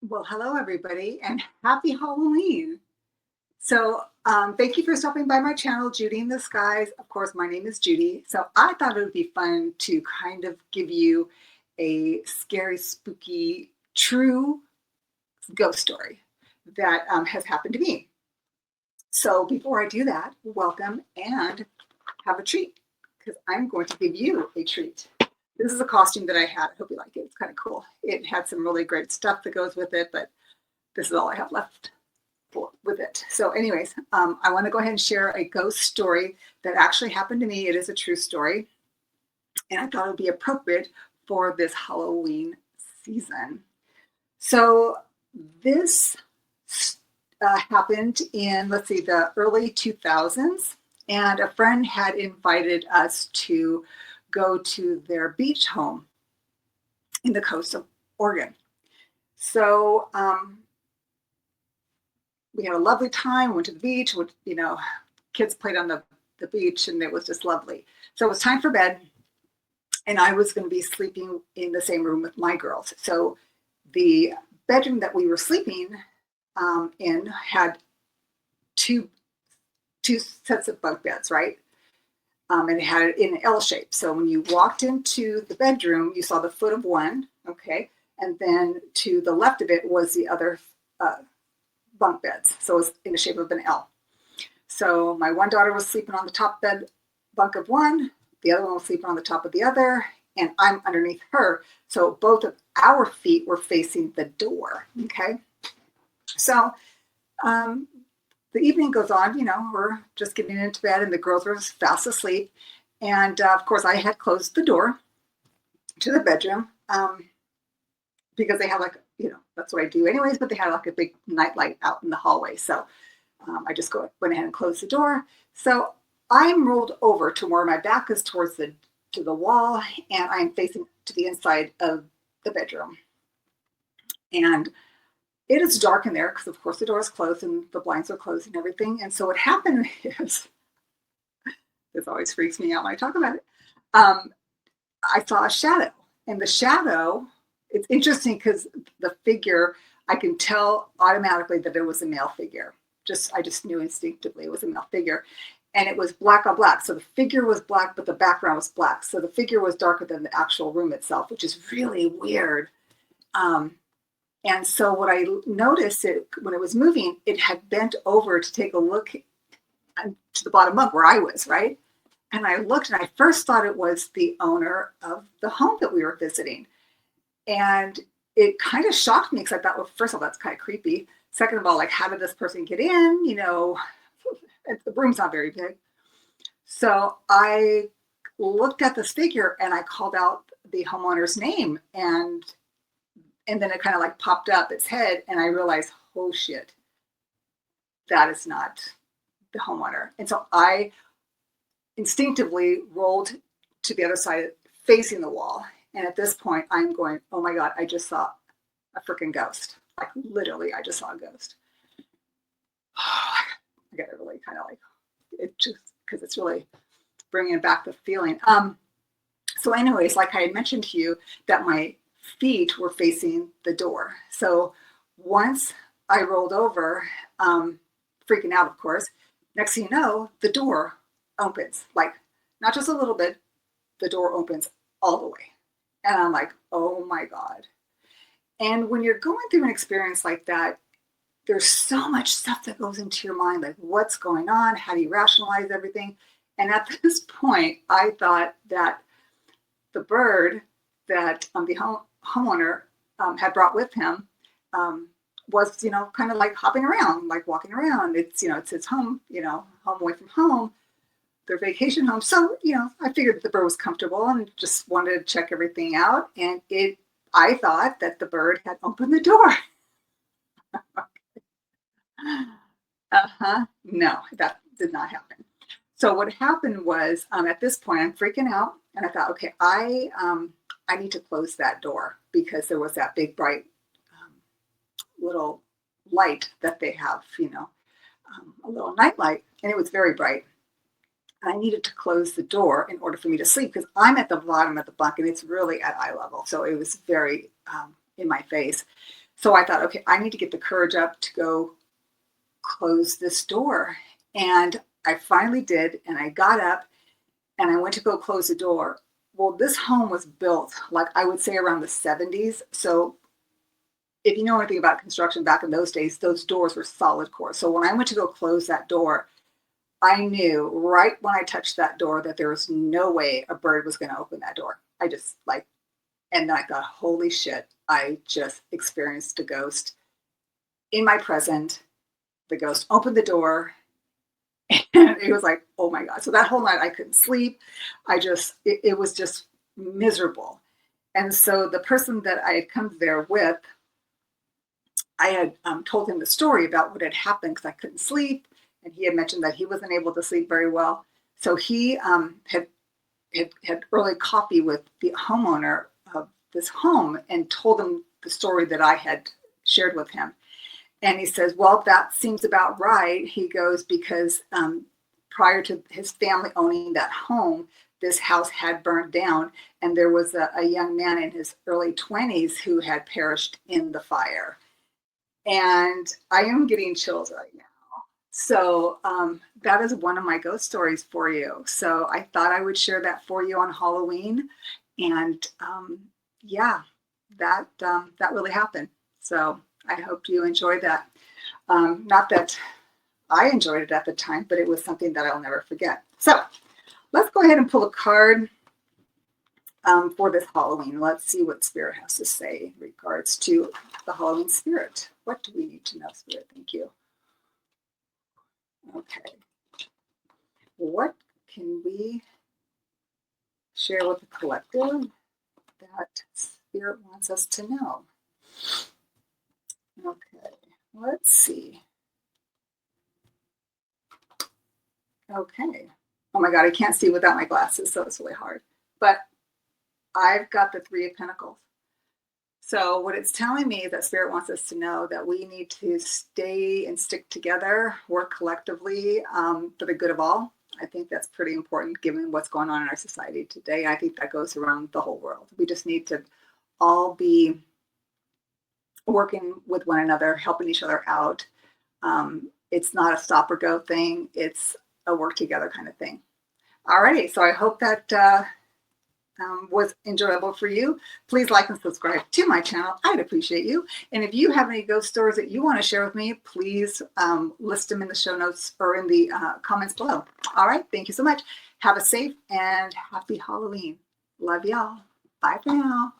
Well, hello, everybody, and happy Halloween. Thank you for stopping by my channel, Judy in the Skies. Of course, my name is Judy. So, I thought it would be fun to kind of give you a scary, spooky, true ghost story that has happened to me. So, before I do that, welcome and have a treat because I'm going to give you a treat. This is a costume that I had. I hope you like it. It's kind of cool. It had some really great stuff that goes with it, but this is all I have left with it. So anyways, I want to go ahead and share a ghost story that actually happened to me. It is a true story. And I thought it would be appropriate for this Halloween season. So this happened in, let's see, the early 2000s. And a friend had invited us to go to their beach home in the coast of Oregon. So we had a lovely time, went to the beach, kids played on the beach and it was just lovely. So it was time for bed and I was going to be sleeping in the same room with my girls. So the bedroom that we were sleeping in had two sets of bunk beds, right? And it had it in an L shape. So when you walked into the bedroom, you saw the foot of one, okay? And then to the left of it was the other bunk beds. So it was in the shape of an L. So my one daughter was sleeping on the top bed bunk of one, the other one was sleeping on the top of the other, and I'm underneath her. So both of our feet were facing the door, okay? So the evening goes on, we're just getting into bed and the girls were fast asleep. And of course I had closed the door to the bedroom because they had that's what I do anyways, but they had like a big night light out in the hallway. So I just went ahead and closed the door. So I'm rolled over to where my back is towards the wall and I'm facing to the inside of the bedroom. And it is dark in there because of course the door is closed and the blinds are closed and everything. And so what happened is, this always freaks me out when I talk about it. I saw a shadow, and the shadow, it's interesting because the figure, I can tell automatically that it was a male figure. I just knew instinctively it was a male figure. And it was black on black. So the figure was black, but the background was black. So the figure was darker than the actual room itself, which is really weird. And so what I noticed when it was moving, it had bent over to take a look to the bottom bunk where I was, right? And I looked and I first thought it was the owner of the home that we were visiting. And it kind of shocked me because I thought, well, first of all, that's kind of creepy. Second of all, like, how did this person get in? The room's not very big. So I looked at this figure and I called out the homeowner's name and then it kind of like popped up its head and I realized, oh shit, that is not the homeowner. And so I instinctively rolled to the other side facing the wall. And at this point I'm going, oh my God, I just saw a freaking ghost. Like literally, I just saw a ghost. I got to really kind of like it just because it's really bringing back the feeling. So anyways, like I had mentioned to you that my feet were facing the door. So once I rolled over, freaking out, of course, next thing you know, the door opens, like not just a little bit, the door opens all the way. And I'm like, oh my God. And when you're going through an experience like that, there's so much stuff that goes into your mind, like what's going on? How do you rationalize everything? And at this point, I thought that the bird that the homeowner had brought with him was, kind of like hopping around, like walking around. It's his home, home away from home, their vacation home. So, I figured the bird was comfortable and just wanted to check everything out. And I thought that the bird had opened the door. No, that did not happen. So what happened was, at this point, I'm freaking out, and I thought, okay, I need to close that door because there was that big bright little light that they have, a little night light, and it was very bright. And I needed to close the door in order for me to sleep because I'm at the bottom of the bunk and it's really at eye level, so it was very in my face. So I thought, okay, I need to get the courage up to go close this door. And I finally did. And I got up and I went to go close the door. Well, this home was built, like I would say, around the 70s. So if you know anything about construction back in those days, those doors were solid core. So when I went to go close that door, I knew right when I touched that door that there was no way a bird was going to open that door. I just like, and I thought, holy shit, I just experienced a ghost in my present. The ghost opened the door and it was like, oh my God. So that whole night I couldn't sleep. It was just miserable. And so the person that I had come there with, I had told him the story about what had happened because I couldn't sleep. And he had mentioned that he wasn't able to sleep very well. So he had early coffee with the homeowner of this home and told him the story that I had shared with him. And he says, well, that seems about right. He goes, because prior to his family owning that home, this house had burned down. And there was a young man in his early 20s who had perished in the fire. And I am getting chills right now. So that is one of my ghost stories for you. So I thought I would share that for you on Halloween. And yeah, that really happened. So I hope you enjoyed that. Not that I enjoyed it at the time, but it was something that I'll never forget. So let's go ahead and pull a card for this Halloween. Let's see what Spirit has to say in regards to the Halloween spirit. What do we need to know, Spirit? Thank you. Okay. What can we share with the collective that Spirit wants us to know? Okay, let's see. Okay. Oh my God, I can't see without my glasses, so it's really hard. But I've got the Three of Pentacles. So what it's telling me is that Spirit wants us to know that we need to stay and stick together, work collectively for the good of all. I think that's pretty important given what's going on in our society today. I think that goes around the whole world. We just need to all be working with one another, helping each other out. It's not a stop or go thing. It's a work together kind of thing. Alrighty, so I hope that was enjoyable for you. Please like and subscribe to my channel. I'd appreciate you. And if you have any ghost stories that you want to share with me, please list them in the show notes or in the comments below. All right, thank you so much. Have a safe and happy Halloween. Love y'all. Bye for now.